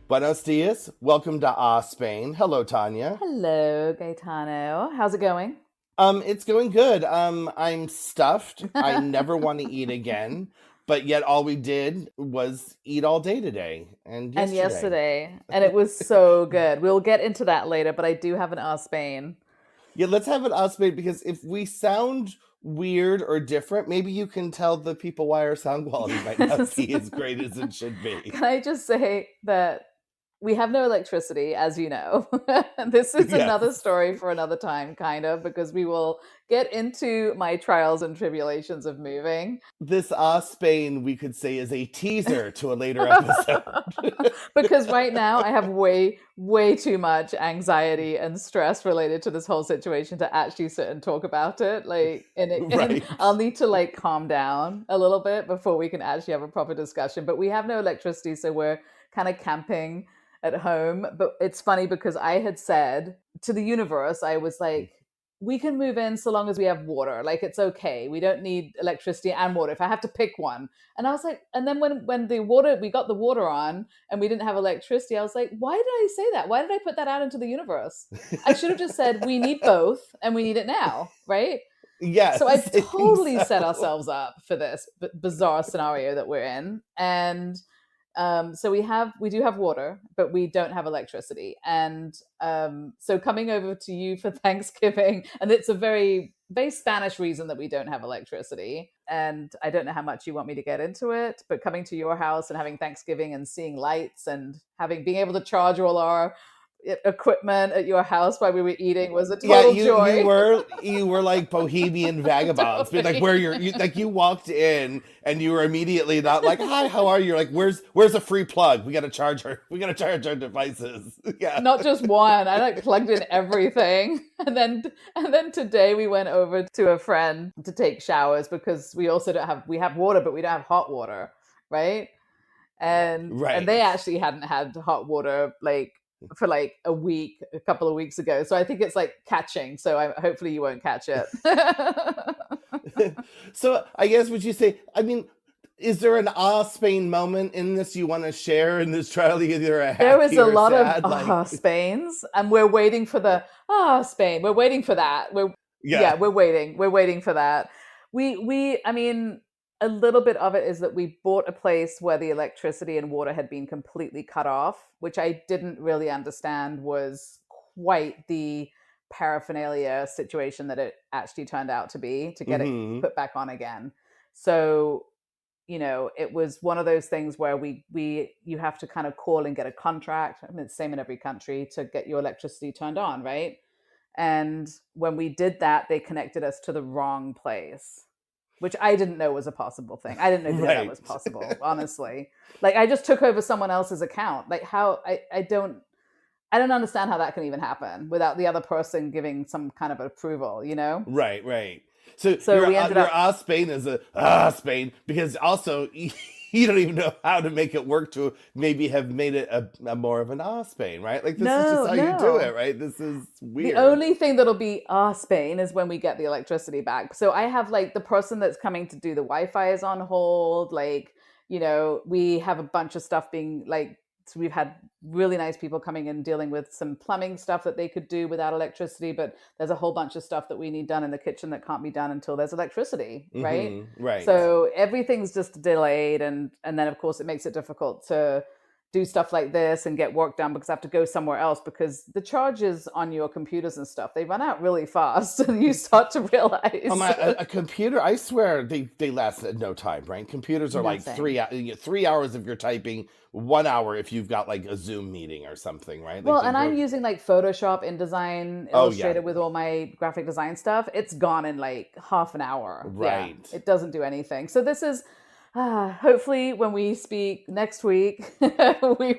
Buenos dias. Welcome to Spain. Hello, Tanya. Hello, Gaetano. How's it going? It's going good. I'm stuffed. I never want to eat again, but yet all we did was eat all day today and And yesterday. yesterday, and it was so good. We'll get into that later, but I do have an Spain. Yeah, let's have it Spain because if we sound weird or different, maybe you can tell the people why our sound quality might not Yes. be as great as it should be. Can I just say that we have no electricity, as you know. This is another Yes. story for another time, kind of, because we will get into my trials and tribulations of moving. This Spain, we could say, is a teaser to a later episode. Because right now I have way too much anxiety and stress related to this whole situation to actually sit and talk about it. And Right. I'll need to calm down a little bit before we can actually have a proper discussion. But we have no electricity, so we're kind of camping at home. But it's funny because I had said to the universe, I was like, we can move in so long as we have water. Like, it's okay. We don't need electricity and water. If I have to pick one. And I was like, and then when the water, we got the water on and we didn't have electricity, I was like, why did I say that? Why did I put that out into the universe? I should have just said, we need both and we need it now, right? Yes, So I I think totally set so. ourselves up for this bizarre scenario that we're in. And so we do have water, but we don't have electricity. And so coming over to you for Thanksgiving, and it's a very Spanish reason that we don't have electricity. And I don't know how much you want me to get into it, but coming to your house and having Thanksgiving and seeing lights and having being able to charge all our equipment at your house while we were eating was a Yeah, total you joy. were you were like bohemian vagabonds, but like where Totally. you walked in and you were immediately not like, hi, how are you? You're like, where's a free plug? We gotta charge our devices. Yeah. Not just one. I plugged in everything. And then today we went over to a friend to take showers because we also don't have we have water, but we don't have hot water, right? And they Right. actually hadn't had hot water for a week, a couple of weeks ago. So I think it's like catching. So hopefully you won't catch it. So I guess would you say, I mean, is there an Spain moment in this you want to share in this trial, either a There was happy a or lot of sad? Like, Spains, and we're waiting for the Spain. We're waiting for that. yeah. We're waiting. We're waiting for that. I mean, a little bit of it is that we bought a place where the electricity and water had been completely cut off, which I didn't really understand was quite the paraphernalia situation that it actually turned out to be to get it Hmm. put back on again. So it was one of those things where we you have to kind of call and get a contract. I mean, it's the same in every country to get your electricity turned on, right? And when we did that, they connected us to the wrong place, which I didn't know was a possible thing. I didn't even know that Right. was possible, honestly. Like, I just took over someone else's account. Like, how I don't understand how that can even happen without the other person giving some kind of approval. Right, right. So So we ended your up Spain is a Spain because also you don't even know how to make it work to maybe have made it a more of an Spain, right? Like this is just no, how you do it, no. right? This is The weird. only thing that'll be Spain is when we get the electricity back. So I have the person that's coming to do the Wi-Fi is on hold. We have a bunch of stuff being so we've had really nice people coming in dealing with some plumbing stuff that they could do without electricity, but there's a whole bunch of stuff that we need done in the kitchen that can't be done until there's electricity, right? Right. So everything's just delayed, and then of course it makes it difficult to do stuff like this and get work done because I have to go somewhere else because the charges on your computers and stuff, they run out really fast and you start to realize A computer, I swear they last at no time, right? Computers are like nothing. 3 hours if you're typing, 1 hour if you've got like a Zoom meeting or something, right? Like Well, they and I'm go. using Photoshop, InDesign, Oh yeah, Illustrator with all my graphic design stuff. It's gone in half an hour. Yeah, right. it doesn't do anything. So this is hopefully when we speak next week, we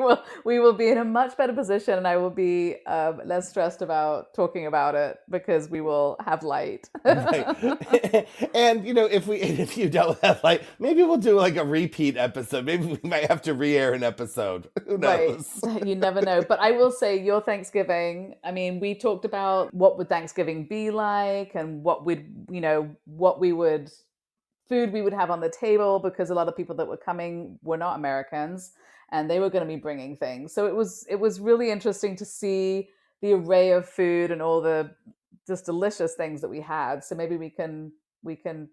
will be in a much better position, and I will be less stressed about talking about it because we will have light. Right. And if you don't have like, maybe we'll do like a repeat episode. Maybe we might have to re-air an episode. Who Right. knows? You never know. But I will say your Thanksgiving, I mean, we talked about what would Thanksgiving be like and what we would food we would have on the table because a lot of people that were coming were not Americans. and they were going to be bringing things. So it was really interesting to see the array of food and all the just delicious things that we had. So maybe we can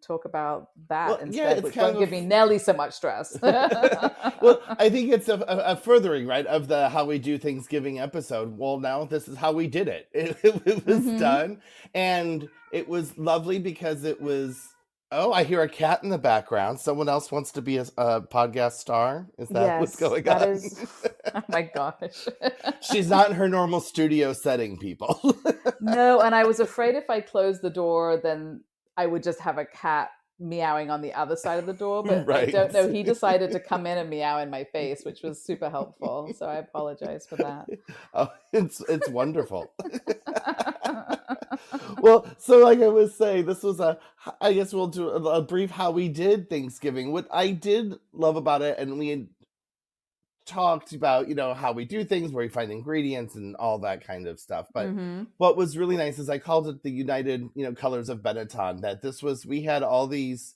talk about that Well, yeah, instead, it's which kind won't of give me nearly so much stress. well, I think it's a furthering, right, of the how we do Thanksgiving episode. Well, now this is how we did it. It was Hmm. done, and it was lovely because it was. Oh, I hear a cat in the background. Someone else wants to be a podcast star. Is that what's Yes, going that on? is. Oh my gosh. She's not in her normal studio setting, people. No, and I was afraid if I closed the door, then I would just have a cat meowing on the other side of the door. But I Right. don't know. He decided to come in and meow in my face, which was super helpful. So I apologize for that. Oh, it's wonderful. Well, so like I was saying, this was I guess we'll do a brief how we did Thanksgiving. What I did love about it, and we had talked about, how we do things, where we find ingredients and all that kind of stuff. But Hmm. what was really nice is I called it the United, Colors of Benetton, that we had all these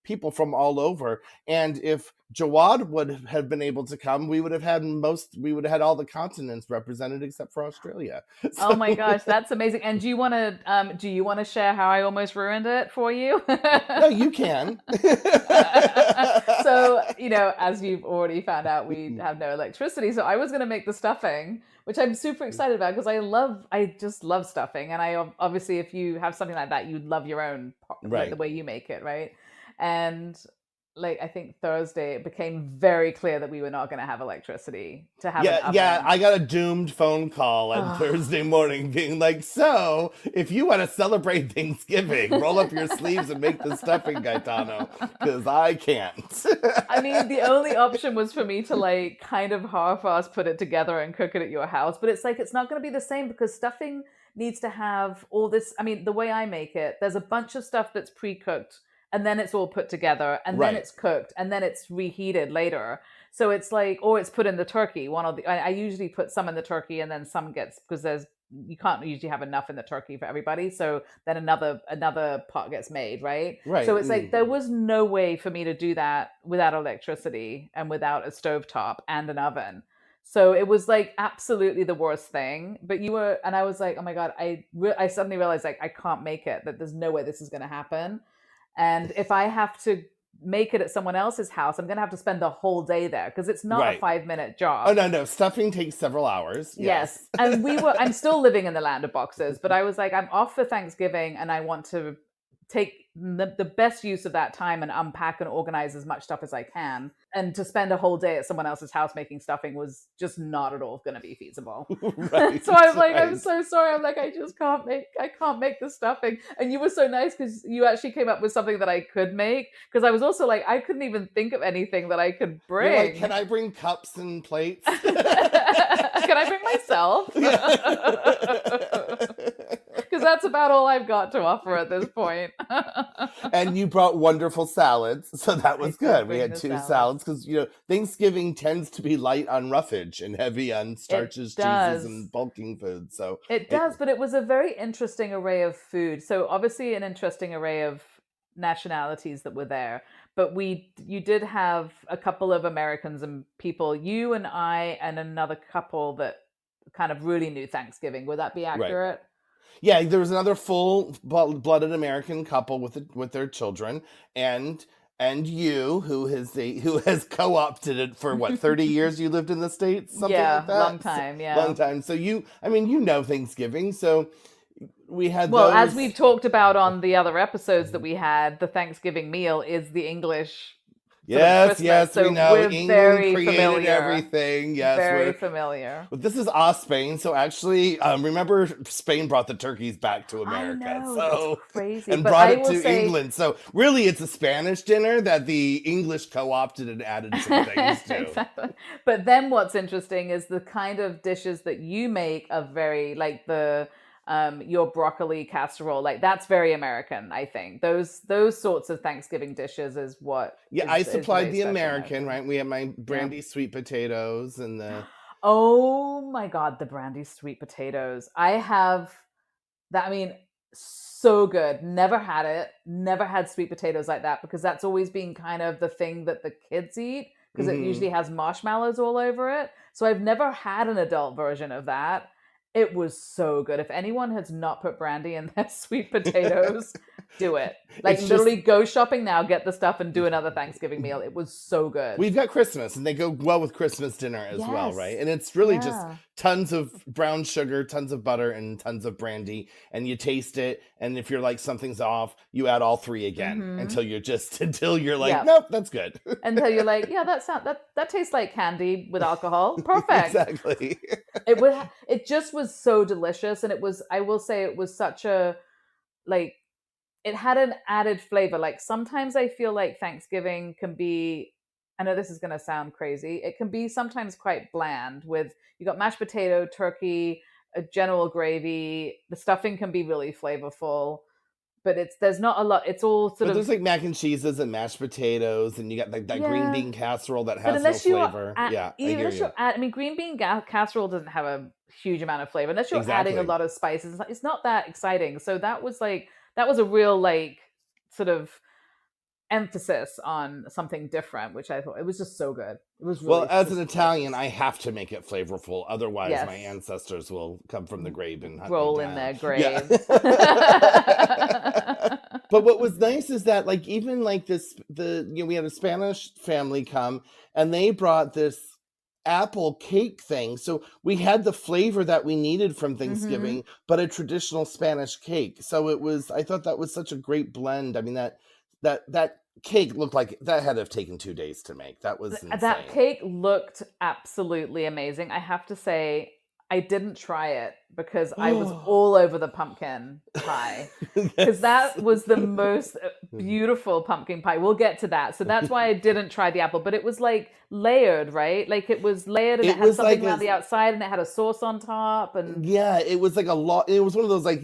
people from all over. And if Jawad would have been able to come, we would have had all the continents represented except for Australia. Oh my So gosh, that's amazing. And do you want to share how I almost ruined it for you? no, you can. So, as you've already found out, we have no electricity. So I was going to make the stuffing, which I'm super excited about because I just love stuffing. And obviously, if you have something like that, you'd love your own, like the Right. way you make it, right? And like, I think Thursday, it became very clear that we were not going to have electricity to have an Yeah, oven. I got a doomed phone call on Thursday morning being like, so, if you want to celebrate Thanksgiving, roll up your sleeves and make the stuffing, Gaetano, because I can't. I mean, the only option was for me to like kind of half-ass put it together and cook it at your house, but it's like it's not going to be the same because stuffing needs to have all this. I mean, the way I make it, there's a bunch of stuff that's pre-cooked and then it's all put together and then Right, it's cooked and then it's reheated later. So it's like, or it's put in the turkey. One of the, I usually put some in the turkey and then some gets because there's you can't usually have enough in the turkey for everybody. So then another pot gets made, right? So right. it's like there was no way for me to do that without electricity and without a stovetop and an oven. So it was like absolutely the worst thing. But and I was like, oh my god, I suddenly realized like I can't make it. That there's no way this is going to happen. And if I have to make it at someone else's house, I'm going to have to spend the whole day there because it's not a Right. 5-minute Oh, job. no, no. Stuffing takes several hours. Yes. Yes. And I'm still living in the land of boxes, but I was like, I'm off for Thanksgiving and I want to take the best use of that time and unpack and organize as much stuff as I can. And to spend a whole day at someone else's house making stuffing was just not at all going to be feasible. Right, So I'm like, I'm right. so sorry. I'm like, I can't make the stuffing. And you were so nice because you actually came up with something that I could make. Because I was also like, I couldn't even think of anything that I could You're like, bring. can I bring cups and plates? Can I bring myself? Yeah. Because that's about all I've got to offer at this point. And you brought wonderful salads, so that I was did good. We bring had the two salads. salads because Thanksgiving tends to be light on roughage and heavy on It starches, cheeses, does. and bulking foods. So It it, does, but it was a very interesting array of food. So obviously an interesting array of nationalities that were there. But you did have a couple of Americans and people, you and I and another couple that kind of really knew Thanksgiving. Would that be right. accurate? Yeah, there was another full-blooded American couple with their children, and you who has co-opted it for what 30 years. You lived in the States, something like Yeah, long that. time. Long Yeah. time. So Thanksgiving. So we had Well, as those. we've talked about on the other episodes that we had, the Thanksgiving meal is the English sort of Yes, Christmas. yes, we So know we're England very created familiar. everything. Yes, Very we're. familiar. But this is Spain, so actually, remember Spain brought the turkeys back to I America, know, that's so crazy. and But brought I it will to say, England. So really, it's a Spanish dinner that the English co-opted and added some things to. exactly. But then what's interesting is the kind of dishes that you make are very like the your broccoli casserole. Like that's very American, I think. Those sorts of Thanksgiving dishes is what Yeah, I is supplied very the special American, American. right? We had my Yeah. brandy sweet potatoes and the Oh my God, the brandy sweet potatoes. I have that. I mean, so good. Never had it. Never had sweet potatoes like that because that's always been kind of the thing that the kids eat because it Hmm. usually has marshmallows all over it. So I've never had an adult version of that. It was so good. If anyone has not put brandy in their sweet potatoes, do it. Like It's just literally go shopping now, get the stuff, and do another Thanksgiving meal. It was so good. we've got Christmas, and they go well with Christmas dinner as well, right? Yes. And it's really just Yeah. tons of brown sugar, tons of butter, and tons of brandy. And you taste it, and if you're like something's off, you add all three again Mm-hmm. until you're like, Yeah. nope, that's good. Until you're like, yeah, that tastes like candy with alcohol. Perfect. Exactly. It just was so delicious, and it was, I will say, it was such a, like, it had an added flavor. Like sometimes I feel like Thanksgiving can be, I know this is going to sound crazy, it can be sometimes quite bland with, you got mashed potato, turkey, a general gravy, the stuffing can be really flavorful, but there's not a lot, it's all sort But of, there's like mac and cheeses and mashed potatoes, and you got like that green yeah. bean casserole that But has no unless you are flavor. Yeah, I even hear unless you. you're I mean, green bean casserole doesn't have a huge amount of flavor unless you're adding a Exactly. lot of spices. It's not that exciting. So that was a real like sort of emphasis on something different, which I thought it was just so good. It was Well, really as an just Italian, delicious. I have to make it flavorful. Otherwise, my Yes, ancestors will come from the grave and hunt me roll in down. their Yeah. graves. But what was nice is that, like, even like we had a Spanish family come, and they brought this apple cake thing. So we had the flavor that we needed from Hmm. Thanksgiving, but a traditional Spanish cake. So I thought that was such a great blend. I mean, that cake looked like that had to have taken 2 days to make. That was That insane. cake looked absolutely amazing. I have to say, I didn't try it because I was Oh, all over the pumpkin pie. Because yes. that was the most beautiful pumpkin pie. We'll get to that. So that's why I didn't try the apple, but it was like layered, right? Like it was layered and it It had was something like around the outside and it had a sauce on top. And yeah, it was like a log. It was one of those like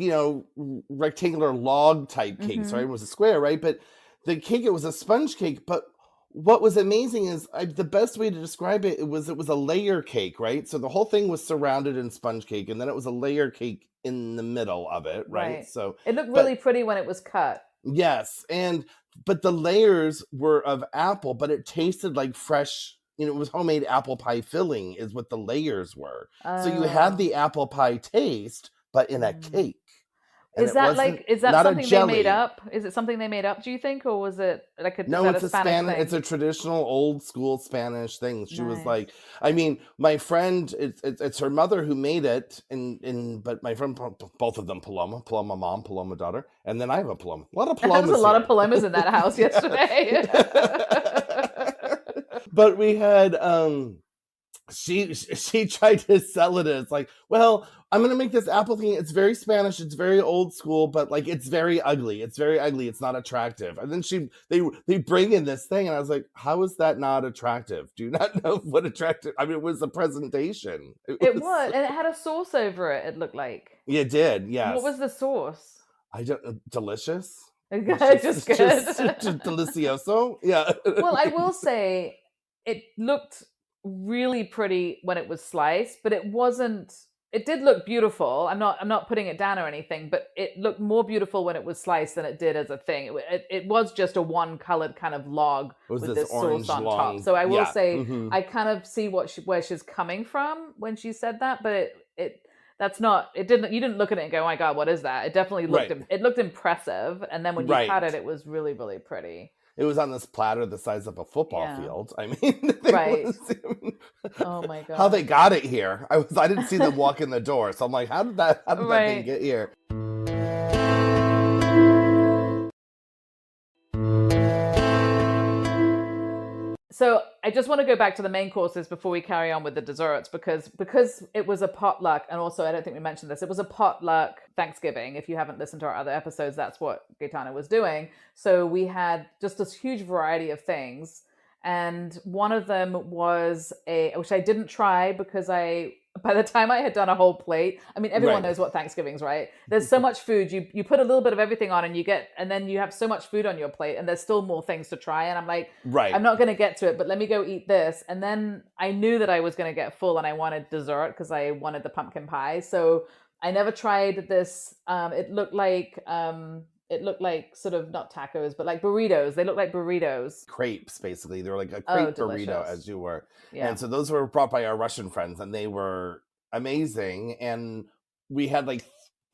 rectangular log type cakes, right? hmm, It was a square, right? But the cake, it was a sponge cake. But what was amazing is the best way to describe it, it was a layer cake, right? So the whole thing was surrounded in sponge cake, and then it was a layer cake in the middle of it, right? right. So, It looked but really pretty when it was cut. yes, but the layers were of apple, but it tasted like fresh. It was homemade apple pie filling, is what the layers were. So you had Oh. the apple pie taste, but in a Mm. cake, and it wasn't Is that not a something they made jelly. up? Is it something they made up, do you think? Or was it like is No, that a it's a Spanish Spanish. It's thing? a traditional old school Spanish thing. She was Nice. like, I mean, my friend, it's her mother who made it, and but my friend, both of them, Paloma mom, Paloma daughter, and then I have a Paloma. A lot of There was a Palomas lot of here. palomas in that house Yeah. yesterday. But we had she tried to sell it as like, well, I'm gonna make this apple thing. It's very Spanish, it's very old school, but like it's very ugly. It's very ugly. It's not attractive. And then they bring in this thing, and I was like, how is that not attractive? Do you not know what attractive? I mean, it was the presentation. It It was. was, and it had a sauce over it, it looked like. You did, What yes. was the sauce? I don't delicious. It's Just just good. delicioso. Yeah. Well, I will say it looked really pretty when it was sliced, but it wasn't, it did look beautiful. I'm not putting it down or anything, but it looked more beautiful when it was sliced than it did as a thing. It was just a one colored kind of log It was with this this sauce orange on top. long. So I will Yeah. say Hmm. I kind of see where she's coming from when she said that, but it that's not, it didn't, you didn't look at it and go, oh my God, what is that? It definitely Right. it looked impressive. And then when you cut it, Right. it was really, really pretty. It was on this platter the size of a football Yeah. field. I mean, the thing Right. was Oh my how they gosh. got it here. I didn't see them walk in the door, so I'm like, how did that thing Right. get here? So I just want to go back to the main courses before we carry on with the desserts because it was a potluck, and also I don't think we mentioned this. It was a potluck Thanksgiving. If you haven't listened to our other episodes, that's what Gaetano was doing. So we had just this huge variety of things, and one of them was a which I didn't try because I by the time I had done a whole plate, I mean everyone Right. knows what Thanksgiving's, right? There's so much food. You put a little bit of everything on and then you have so much food on your plate and there's still more things to try and I'm like Right. I'm not going to get to it, but let me go eat this. And then I knew that I was going to get full and I wanted dessert because I wanted the pumpkin pie. So I never tried this. It looked like it looked like sort of not tacos, but like burritos. They look like burritos. Crepes, basically. They were like a Oh, crepe burrito, delicious. as you were. And Yeah. so those were brought by our Russian friends, and they were amazing. And we had like,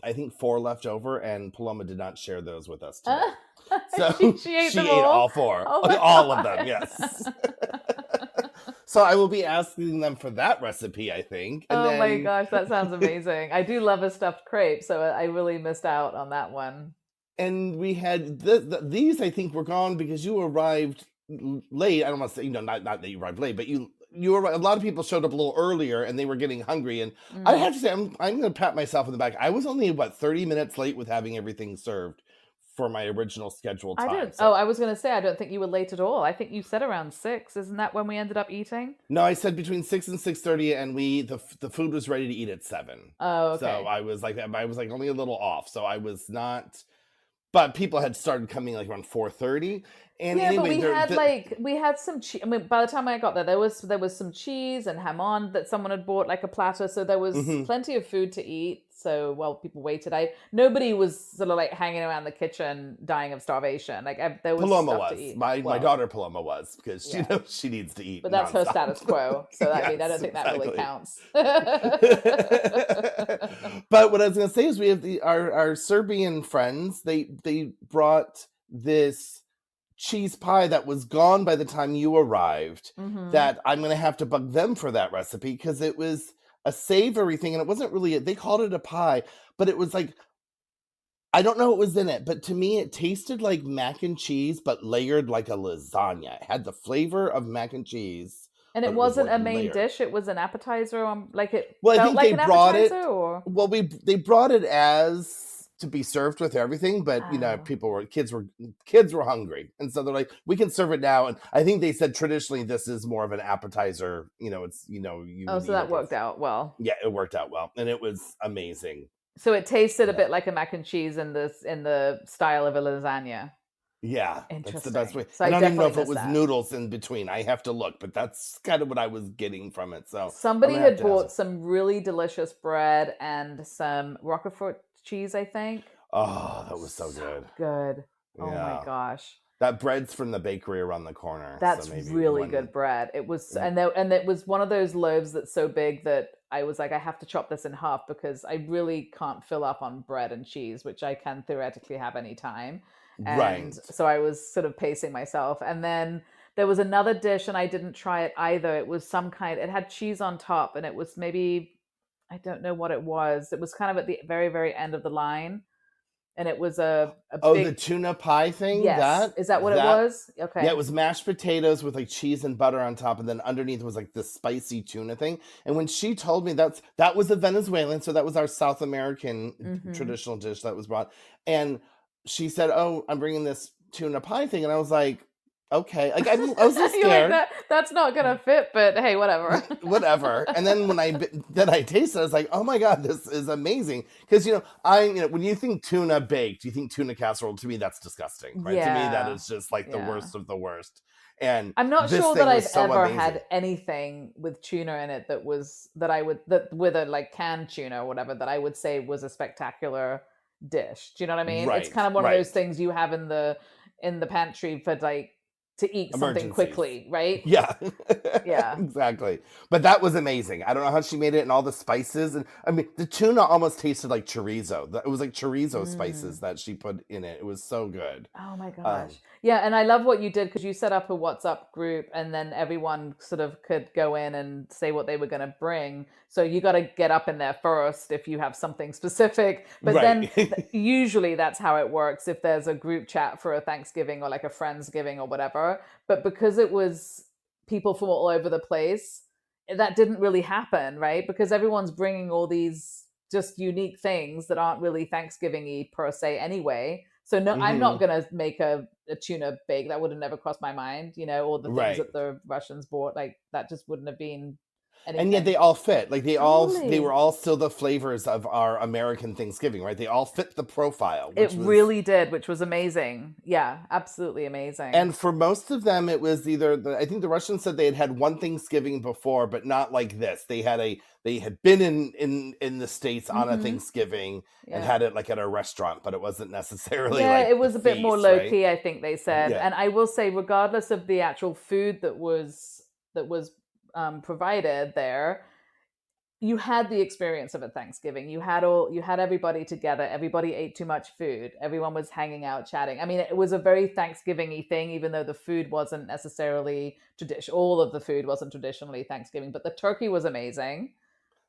I think 4 left over, and Paloma did not share those with us today. So She ate them she ate all. all 4, Oh my all of them, yes. god. So I will be asking them for that recipe, I think. And Oh my then gosh, that sounds amazing. I do love a stuffed crepe, so I really missed out on that one. and we had these, I think, were gone because you arrived late. I don't want to say, not that you arrived late, but you were, a lot of people showed up a little earlier and they were getting hungry. And I Mm. have to say, I'm going to pat myself in the back. I was only 30 minutes late with having everything served for my original scheduled I time. didn't. So Oh, I was going to say I don't think you were late at all. I think you said around 6. Isn't that when we ended up eating? no, I said between 6 and 6:30, and the food was ready to eat at 7. Oh, So okay. I was like only a little off. So I was not, but people had started coming like around 4:30. And Yeah, but anyway, we had some cheese. I mean, by the time I got there, there was some cheese and hamon that someone had bought like a platter, so there was mhm. plenty of food to eat. So while people waited, nobody was sort of like hanging around the kitchen dying of starvation. Like there was Paloma stuff to was. You My Well, daughter Paloma was, because she yeah, knows she needs to eat but that's her nonstop. status quo. So I mean, I Yes, don't think that really exactly. counts. But what I was gonna say is we have our Serbian friends. They brought this cheese pie that was gone by the time you arrived. Hmm. That I'm gonna have to bug them for that recipe, because it was a savory thing, and it wasn't really. They called it a pie, but it was like, I don't know what was in it, but to me it tasted like mac and cheese, but layered like a lasagna. It had the flavor of mac and cheese, And but it it was wasn't like a main layered. dish; it was an appetizer. Like it Well, I felt think like they an brought appetizer, it. or Well, they brought it as to be served with everything, but oh, kids were hungry, and so they're like, we can serve it now. And I think they said traditionally this is more of an appetizer. It's you oh, would so eat that it with. worked out well. Yeah, it worked out well, and it was amazing. So it tasted a Yeah. bit like a mac and cheese in the style of a lasagna. Yeah, that's the best way. Interesting. So I I don't even know definitely if it missed was that. noodles in between. I have to look, but that's kind of what I was getting from it. So I'm Somebody gonna have had to have some. bought some really delicious bread and some Roquefort cheese, I think. Oh, Oh, that was so so good. good. Oh my Yeah, gosh. that bread's from the bakery around the corner. So That's maybe really one. good bread. It was, Mm, and it was one of those loaves that's so big that I was like, I have to chop this in half because I really can't fill up on bread and cheese, which I can theoretically have any time. And right. so I was sort of pacing myself. And then there was another dish, and I didn't try it either. It was some kind, it had cheese on top, and it was maybe, I don't know what it was. It was kind of at the very, very end of the line. And it was a Oh, the big, tuna pie thing. yes. That Is that what it that was? Yeah, it Okay. was mashed potatoes with like cheese and butter on top, and then underneath was like the spicy tuna thing. And when she told me that was a Venezuelan, so that was our South American Mm-hmm. traditional dish that was brought. And she said, "Oh, I'm bringing this tuna pie thing," and I was like, "Okay." Like I was a little You're like scared. that. That's not gonna fit, but hey, whatever. Whatever. And then then I tasted it, I was like, oh my god, this is amazing. Because when you think tuna baked, you think tuna casserole. To me, that's disgusting, right? To me, that Yeah, is just like the yeah. worst of the worst. And I'm not this sure that thing I've was so ever amazing. had anything with tuna in it that I would that with a like canned tuna or whatever that I would say was a spectacular dish. Do you know what I mean? It's Right, kind of one of those right. things you have in the pantry for like to eat something Emergencies. quickly, right? Yeah, Yeah. exactly. But that was amazing. I don't know how she made it, and all the spices. And I mean, the tuna almost tasted like chorizo. It was like chorizo spices Mm. that she put in it. It was so good. Oh my gosh. Um, Yeah, and I love what you did because you set up a WhatsApp group and then everyone sort of could go in and say what they were going to bring. So you got to get up in there first if you have something specific. But then right. usually that's how it works if there's a group chat for a Thanksgiving or like a Friendsgiving or whatever. But because it was people from all over the place, that didn't really happen, right? Because everyone's bringing all these just unique things that aren't really Thanksgiving-y per se anyway. So no, I'm not hmm gonna make a tuna bake. That would have never crossed my mind, or the things Right. that the Russians bought. Like that just wouldn't have been. And yet they anything. all fit. Like they were Totally. all still the flavors of our American Thanksgiving, right? They all fit the profile, It which was. really did, which was amazing. Yeah, absolutely amazing. And for most of them, it was either I think the Russians said they had had one Thanksgiving before, but not like this. They had been in the States on a Hmm. Thanksgiving and Yeah. had it like at a restaurant, but it wasn't necessarily Yeah, like it the was a bit more feast, low right? key, I think they said. Yeah. And I will say, regardless of the actual food that was provided there, you had the experience of a Thanksgiving. You had everybody together. Everybody ate too much food. Everyone was hanging out, chatting. I mean, it was a very Thanksgiving-y thing, even though the food wasn't necessarily tradition. All of the food wasn't traditionally Thanksgiving, but the turkey was amazing.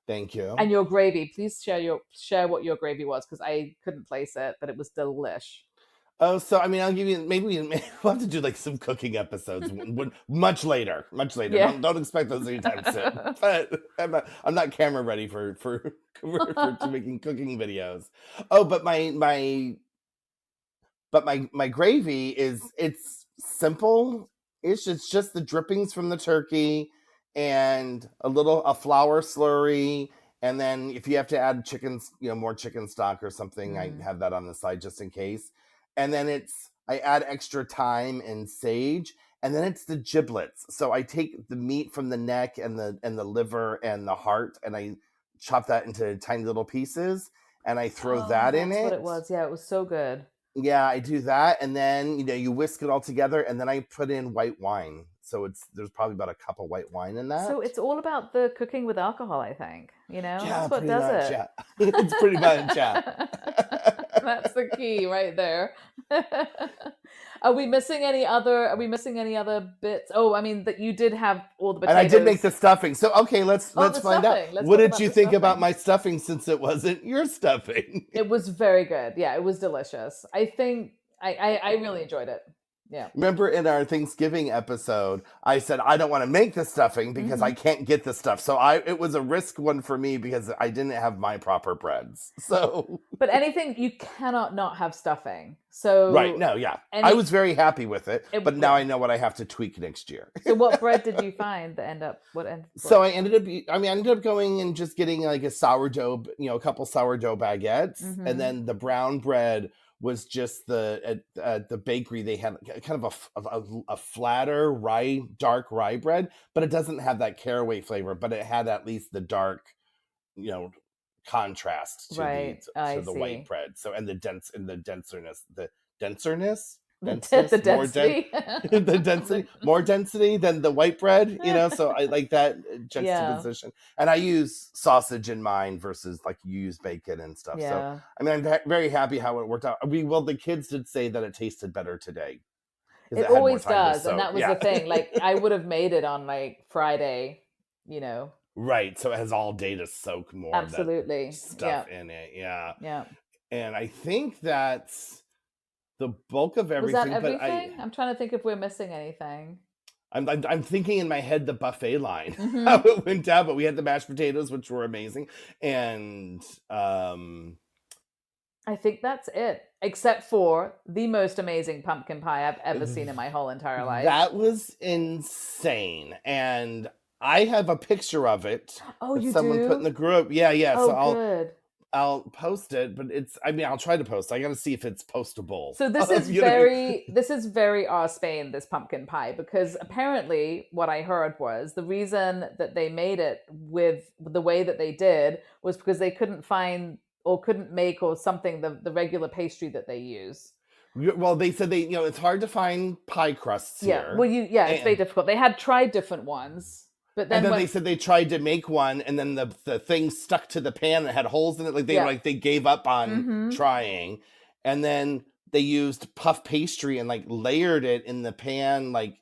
Thank you. And your gravy, please share what your gravy was because I couldn't place it, but it was delish. Oh, so I mean, I'll give you maybe we'll have to do like some cooking episodes much later, much later. Yeah. Don't expect those anytime soon. But I'm not camera ready for to making cooking videos. Oh, but my gravy it's simple. It's just the drippings from the turkey and a flour slurry, and then if you have to add chickens, more chicken stock or something, I Mm. have that on the side just in case. And then I add extra thyme and sage, and then it's the giblets. So I take the meat from the neck and the liver and the heart, and I chop that into tiny little pieces, and I throw Oh, that in that's what it it. was. Yeah, it was so good. Yeah, I do that, and then you whisk it all together, and then I put in white wine. So there's probably about a cup of white wine in So that. it's all about the cooking with alcohol, I think. Yeah, That's what pretty does much. it. Yeah, it's pretty much. Yeah. That's the key right there. Are we missing any other bits? Oh, I mean that you did have all the And I did make potatoes. the stuffing. So okay, Oh, let's the find out. stuffing. Let's What talk did about you the think about stuffing. my stuffing since it wasn't your stuffing? It was very good. Yeah, it was delicious. I think I really enjoyed it. Yeah. Remember in our Thanksgiving episode, I said I don't want to make the stuffing because I Hmm. can't get the stuff. So it was a risk one for me because I didn't have my proper breads. So But anything you cannot not have stuffing. right, So no, yeah. I any was very happy with it, it, but now I know what I have to tweak next year. so what bread did you find that end up what end So what? I ended up going and just getting like a sourdough, a couple sourdough baguettes, and Hmm. then the brown bread was just at the bakery they had kind of a flatter dark rye bread, but it doesn't have that caraway flavor, but it had at least the dark, you know, contrast Right. I to the white see. bread. So and the denseness, The more dense density. the density, more density than the white bread, so I like that Yeah. juxtaposition. And I use sausage in mine versus like you use bacon and stuff. So Yeah. I mean, I'm very happy how it worked out. The kids did say that it tasted better today because It it had more always time to does. And soak. that was Yeah. the thing. Like I would have made it on like Friday, you know. Right, so it has all day to soak more of that Absolutely. stuff Yeah. in it. Yeah. Yeah. And I think that's the bulk of Was that everything, but everything? I'm trying to think if we're missing anything. I'm thinking in my head the buffet line, how Hmm. it went down, but we had the mashed potatoes, which were amazing, and I think that's it, except for the most amazing pumpkin pie I've ever seen in th- my whole entire life. that was insane. And I have a picture of it Oh, that you someone put in do? the group. Yeah, yeah. So Oh, good. I'll post it, but I'll try to post. I got to see if it's postable. So You know what I mean? this is very our Spain, this pumpkin pie, because apparently what I heard was the reason that they made it with the way that they did was because they couldn't find or couldn't make or something the regular pastry that they use. Well, they said it's hard to find pie crusts Yeah. Well, here, it's very and difficult. They had tried different ones, but And then then they when said they tried to make one, and then the thing stuck to the pan and had holes in it. yeah. They gave up on Mhm. trying, and then they used puff pastry and like layered it in the pan like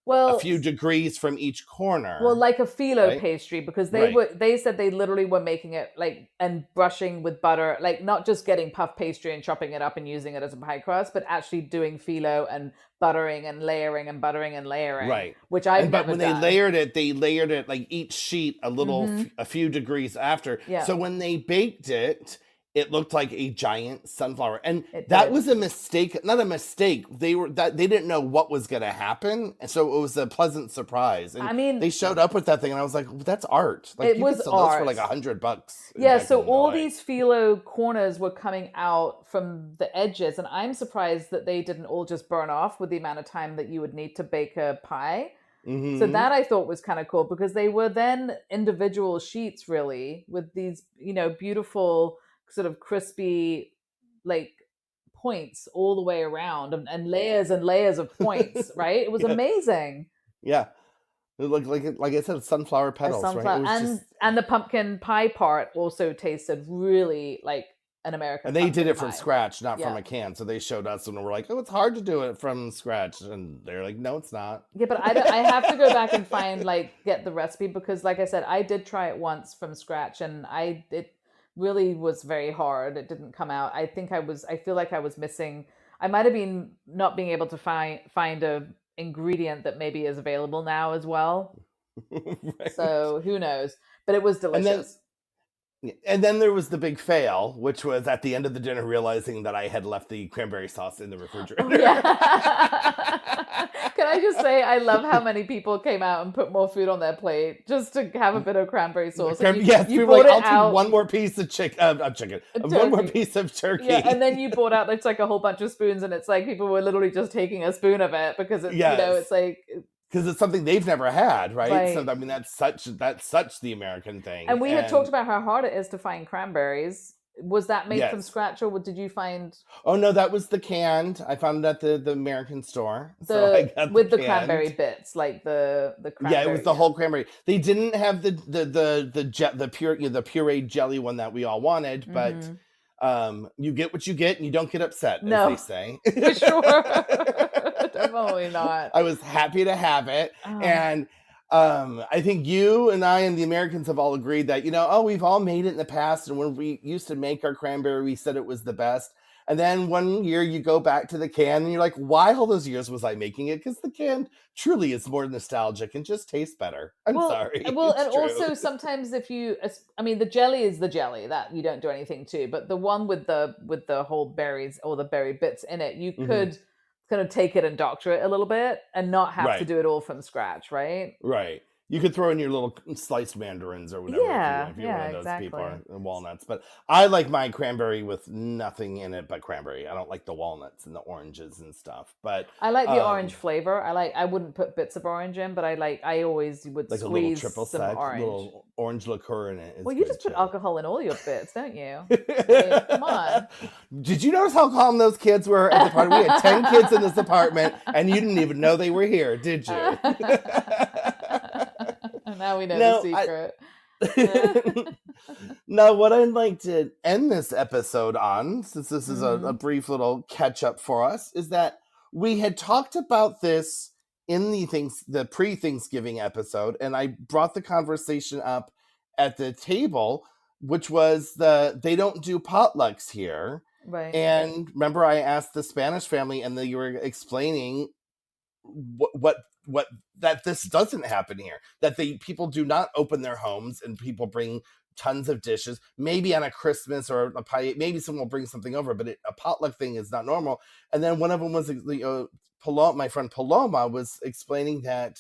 a Well, few degrees from each Well, corner. like a phyllo Right, pastry because right, they said they literally were making it like and brushing with butter, like not just getting puff pastry and chopping it up and using it as a pie crust, but actually doing phyllo and buttering and layering and buttering and layering, right. which I've And but never when done. they layered it like each sheet Mhm. a few degrees after. Yeah. So when they baked it, it looked like a giant sunflower, and It that did. was a mistake, not a mistake. They didn't know what was going to happen, and so it was a pleasant surprise. And I mean, they showed up with that thing, and I was like, "That's art! Like it you could was sell those for like art. $100 Yeah, back so in all LA." these phyllo corners were coming out from the edges, and I'm surprised that they didn't all just burn off with the amount of time that you would need to bake a pie. So Mm-hmm. that I thought was kind of cool because they were then individual sheets, really, with these, beautiful, sort of crispy, like points all the way around, and layers of points, right? It was Yeah, amazing. yeah. It looked like I said, sunflower A petals, right? It sunflower, was just, and the pumpkin pie part also tasted really like an American and they did pumpkin it from pie. scratch, not from Yeah. a can. So they showed us, and we're like, "Oh, it's hard to do it from scratch," and they're like, "No, it's not." Yeah, but I don't, I have to go back and find, like, get the recipe because, like I said, I did try it once from scratch, and it really was very hard. It didn't come out. I feel like I was missing. I might have been not being able to find a ingredient that maybe is available now as well. Right. So who knows? But it was And then delicious. and then there was the big fail, which was at the end of the dinner realizing that I had left the cranberry sauce in the Oh yeah. refrigerator. Can I just say I love how many people came out and put more food on their plate just to have a bit of cranberry sauce, and Yes, you we were brought like, it "I'll take out one more piece of chicken, a one more turkey. piece of Yeah, and turkey." then you brought out, it's like a whole bunch of spoons, and it's like people were literally just taking a spoon of it because it's Yes, like, because it's something they've never had, right? So right. I mean, that's such the American thing, And we had talked and about how hard it is to find cranberries. Was that made from yes. scratch, or did you find Oh no, that was the canned. I found it at the American store, so I the got the with the cranberry canned. bits, like the Yeah, it was cranberry? the Yeah. whole cranberry. They didn't have the pure the pureed jelly one that we all wanted, but Mm-hmm. you get what you get, and you don't get upset, as they No, say. for sure. Definitely not. I was happy to have it, Oh, and I think you and I and the Americans have all agreed that oh, we've all made it in the past, and when we used to make our cranberry, we said it was the best. And then one year you go back to the can and you're like, why all those years was I making it? Because the can truly is more nostalgic and just tastes better. I'm sorry. and It's true. also sometimes if you, I mean, the jelly is the jelly that you don't do anything to, but the one with the whole berries or the berry bits in it, you Hmm. could kind of take it and doctor it a little bit and not have to Right. do it all from scratch, right? Right. You could throw in your little sliced mandarins or whatever Yeah, if you're one yeah, of those people, exactly. or walnuts. But I like my cranberry with nothing in it but cranberry. I don't like the walnuts and the oranges and stuff. But I like the orange um flavor. I wouldn't put bits of orange in, but I always would like a little squeeze triple some sec, orange. little orange liqueur in it is Well, you good just put too. alcohol in all your bits, don't you? I mean, come on. Did you notice how calm those kids were at the party? We had 10 kids in this apartment and you didn't even know they were here, did you? Now we know the No, secret. now, what I'd like to end this episode on, since this is a Hmm. brief little catch up for us, is that we had talked about this in the pre Thanksgiving episode, and I brought the conversation up at the table, which was they don't do potlucks here. Right. And remember, I asked the Spanish family, and you were explaining what that this doesn't happen here, that the people do not open their homes and people bring tons of dishes, maybe on a Christmas or a pie, maybe someone will bring something over, but a potluck thing is not normal. And then one of them was Paloma, my friend Paloma was explaining that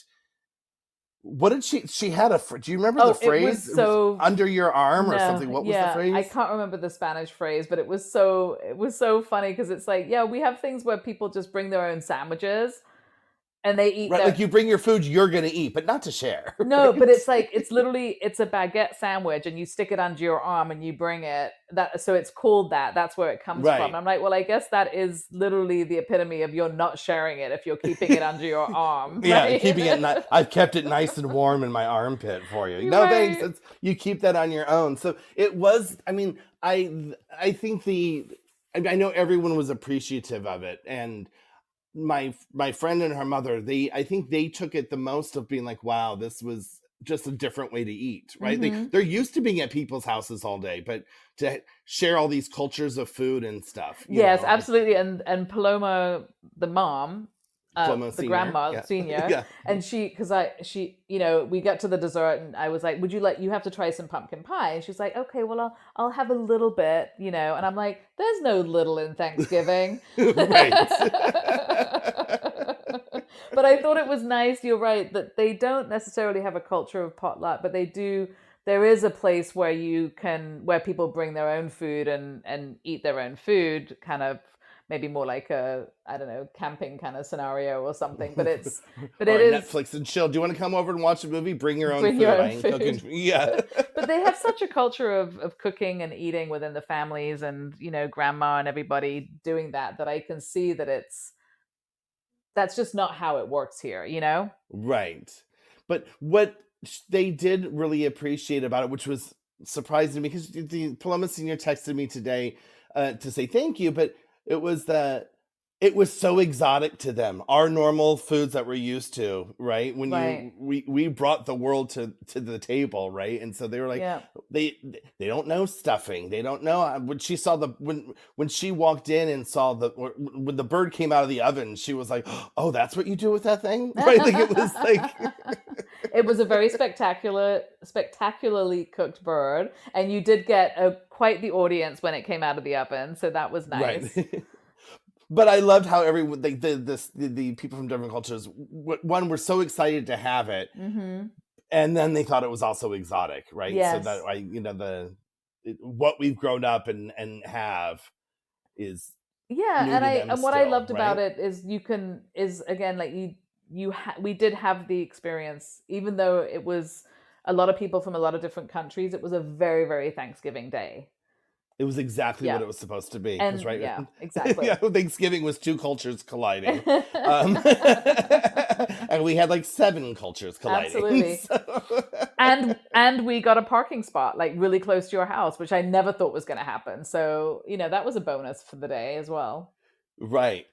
what did she had do you remember the Oh, it phrase? was It was so under your arm or no, something. What was the yeah, I phrase? can't remember the Spanish phrase, but it was so funny because it's like, yeah, we have things where people just bring their own sandwiches and they eat Right, their like you bring your food you're gonna eat, but not to share. no, but Right. it's like it's literally it's a baguette sandwich and you stick it under your arm and you bring it that so it's called that. That's where it comes from. Right. I'm like, well, I guess that is literally the epitome of you're not sharing it if you're keeping it under your arm, Yeah, right? keeping it. I've kept it nice and warm in my armpit for you. You're No thanks. right. You keep that on your own. So it was. I mean, I think I know everyone was appreciative of it, and my friend and her mother. I think they took it the most of being like, wow, this was just a different way to eat, right? Hmm. They're used to being at people's houses all day, but to share all these cultures of food and stuff, Yes, absolutely. And Paloma, the mom, Flomo the Senior. grandma Yeah. senior, Yeah. and we got to the dessert, and I was like, "Would you have to try some pumpkin pie?" And she's like, "Okay, well, I'll have a little bit, And I'm like, "There's no little in Thanksgiving." Right. But I thought it was nice. You're right that they don't necessarily have a culture of potluck, but they do. There is a place where people bring their own food and eat their own food, kind of maybe more like a, I don't know, camping kind of scenario or something. But All it right, is Netflix and chill. Do you want to come over and watch a movie? Bring your own bring your food. I own ain't cooking. food. Yeah. But they have such a culture of cooking and eating within the families, and grandma and everybody doing that I can see that that's just not how it works here. Right. But what they did really appreciate about it, which was surprising to me, because the Paloma Senior texted me today to say thank you, but it was that it was so exotic to them. Our normal foods that we're used to, right? When Right. we brought the world to the table, right? And so they were like, Yeah. they don't know stuffing. They don't know when she saw when she walked in and saw when the bird came out of the oven, she was like, "Oh, that's what you do with that thing?" Right? Like it was like It was a very spectacularly cooked bird, and you did get quite the audience when it came out of the oven, so that was right. nice. But I loved how everyone, like the people from different cultures, one were so excited to have it, Mm-hmm. and then they thought it was also exotic, right? So that Yes. what we've grown up and have is Yeah, new and to I them and what I still, loved about right? it is again, like we did have the experience, even though it was a lot of people from a lot of different countries. It was a very, very Thanksgiving day. It was exactly what Yeah, it was supposed to be, because and right, yeah, yeah, exactly. Thanksgiving was two cultures colliding, and we had like seven cultures colliding. Absolutely. So. And we got a parking spot like really close to your house, which I never thought was going to happen. So, that was a bonus for the day as well. Right.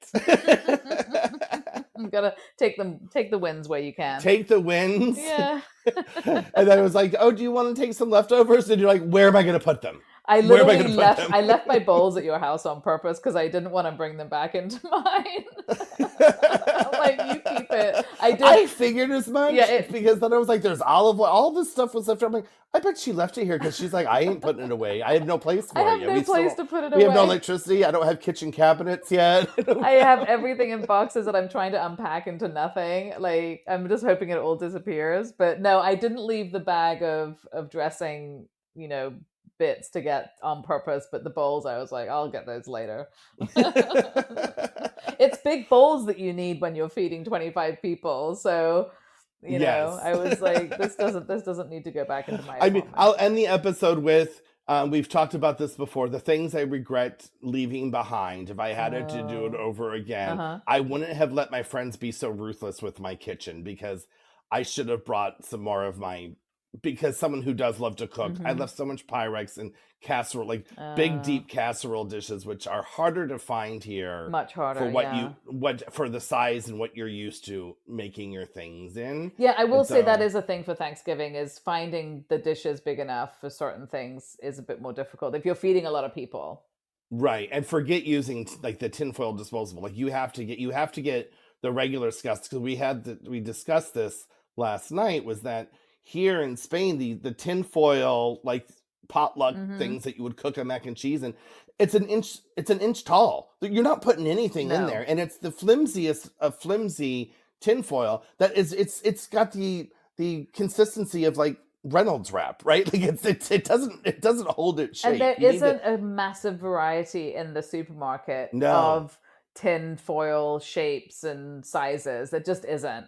You gotta take the wins where you can. Take the wins. Yeah. And then it was like, "Oh, do you want to take some leftovers?" And you're like, "Where am I going to put them? I Where am I literally going to put left them?" I left my bowls at your house on purpose because I didn't want to bring them back into mine. I'm like, you keep it. I did. I figured as much, Yeah, because then I was like, "There's olive oil." All this stuff was left. I'm like, I bet she left it here because she's like, "I ain't putting it away. I have no place I for it have yet. no place to put it We have no away. electricity. I don't have kitchen cabinets yet." I have everything in boxes that I'm trying to unpack into nothing. Like I'm just hoping it all disappears. But no, I didn't leave the bag of dressing, bits to get on purpose, but the bowls I was like, I'll get those later. It's big bowls that you need when you're feeding 25 people. So, Yes. I was like, this doesn't need to go back into my I mean, apartment. I'll end the episode with we've talked about this before. The things I regret leaving behind. If I had it to do it Oh. over again, Uh-huh. I wouldn't have let my friends be so ruthless with my kitchen, because I should have brought some more of my. Because someone who does love to cook, I Mm-hmm. left so much Pyrex and casserole, like big Uh, deep casserole dishes, which are harder to find here Much for harder, yeah. what for the size and what you're used to making your things in. Yeah, I will And say that so is a thing for Thanksgiving is finding the dishes big enough for certain things is a bit more difficult if you're feeding a lot of people. right, and forget using like the tinfoil disposable. Like you have to get the regular scuffs, because we discussed this last night, was that here in Spain the tinfoil like potluck Mm-hmm. things that you would cook a mac and cheese in, it's an inch tall. You're not putting anything in there, No. and it's the flimsiest of flimsy tinfoil that is it's got the consistency of like Reynolds wrap, right? Like it doesn't hold its And there shape. You need to isn't a massive variety in the supermarket no. of tin foil shapes and sizes. There just isn't.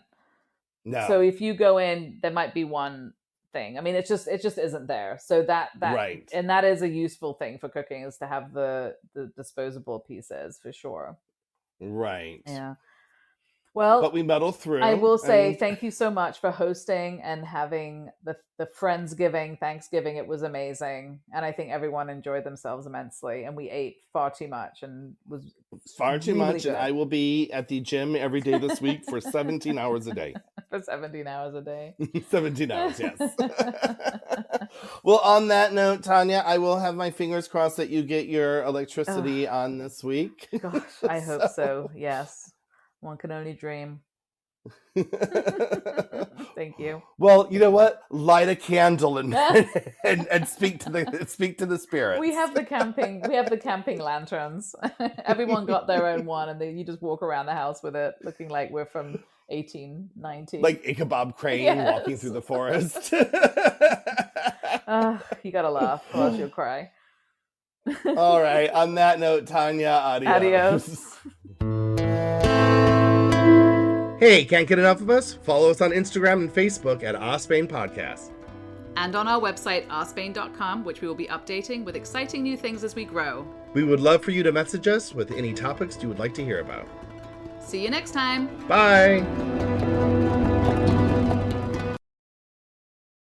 So No. if you go in, there might be one thing. I mean, it just isn't there. So Right. that is a useful thing for cooking is to have the disposable pieces for sure. Right. Yeah. But Well, we muddle I through, will say and thank you so much for hosting and having the Friendsgiving, Thanksgiving. It was amazing. And I think everyone enjoyed themselves immensely. And we ate far too much and was far too really much. And good I will be at the gym every day this week for 17 hours a day. for 17 hours a day. 17 hours, yes. Well, on that note, Tanya, I will have my fingers crossed that you get your Oh, electricity on this week. gosh, I hope So, so. Yes. One can only dream. Thank you. Well, you know what? Light a candle and and speak to the spirits. We have the camping lanterns. Everyone got their own one, and you just walk around the house with it, looking like we're from 1890. Like Ichabod Crane walking through the forest. You gotta laugh, or else you'll cry. All right. On that note, Tanya, adios. Hey, can't get enough of us? Follow us on Instagram and Facebook at Ospain Podcast. And on our website, ourspain.com, which we will be updating with exciting new things as we grow. We would love for you to message us with any topics you would like to hear about. See you next time. Bye.